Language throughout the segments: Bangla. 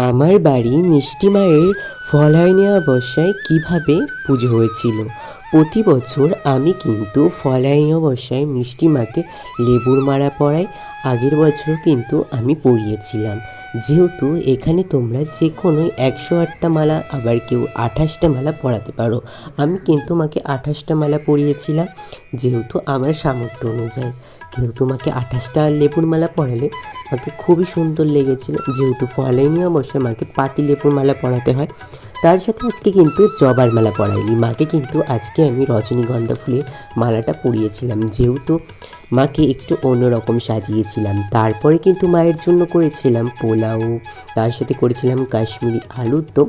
আমার বাড়ি মিষ্টি মায়ের ফলাইনি অমাবস্যায় কীভাবে পুজো হয়েছিল। প্রতি বছর আমি কিন্তু ফলাইনি অমাবস্যায় মিষ্টি মাকে লেবুর মালা পরাই। আগের বছরও কিন্তু আমি পরিয়েছিলাম। যেহেতু এখানে তোমরা যে কোনো 108টা মালা, আবার কেউ 28টা মালা পরাতে পারো। আমি কিন্তু মাকে 28টা মালা পরিয়েছিলাম, যেহেতু আমার সামর্থ্য অনুযায়ী। যেহেতু মাকে 28টা লেবুর মালা পরালে মাকে খুবই সুন্দর লেগেছিল। যেহেতু ফলাইনি অমাবস্যায় মাকে পাতি লেবুর মালা পরাতে হয়, তার সাথে আজকে কিন্তু জবার মালা পরাইনি মাকে, কিন্তু আজকে আমি রজনীগন্ধা ফুলের মালাটা পরিয়েছিলাম, যেহেতু মাকে একটু অন্যরকম সাজিয়েছিলাম। তারপরে কিন্তু মায়ের জন্য করেছিলাম পোলাও, তার সাথে করেছিলাম কাশ্মীরি আলুর দম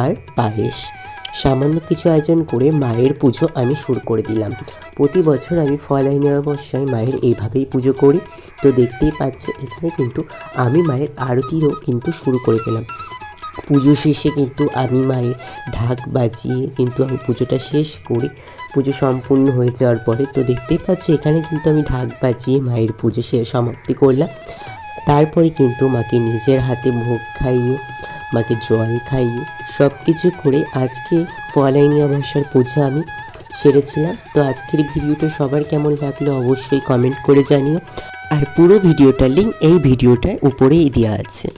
আর পায়েস। সামান্য কিছু আয়োজন করে মায়ের পুজো আমি শুরু করে দিলাম। প্রতি বছর আমি ফলাইনি অমাবস্যায় মায়ের এইভাবেই পুজো করি। তো দেখতেই পাচ্ছ এখানে কিন্তু আমি মায়ের আরতিও কিন্তু শুরু করে দিলাম। পুজো শেষে কিন্তু আমি মায়ের ঢাক বাজিয়ে কিন্তু আমি পুজোটা শেষ করি। পুজো সম্পূর্ণ হয়ে যাওয়ার পরে তো দেখতেই পাচ্ছি এখানে কিন্তু আমি ঢাক বাজিয়ে মায়ের পুজো সমাপ্তি করলাম। তারপরে কিন্তু মাকে নিজের হাতে ভোগ খাইয়ে, মাকে জল খাইয়ে সব কিছু করে আজকে ফলাইনি অমাবস্যার পুজো আমি সেরেছিলাম। তো আজকের ভিডিওটা সবার কেমন লাগলো অবশ্যই কমেন্ট করে জানিও। আর পুরো ভিডিওটার লিঙ্ক এই ভিডিওটার উপরেই দেওয়া আছে।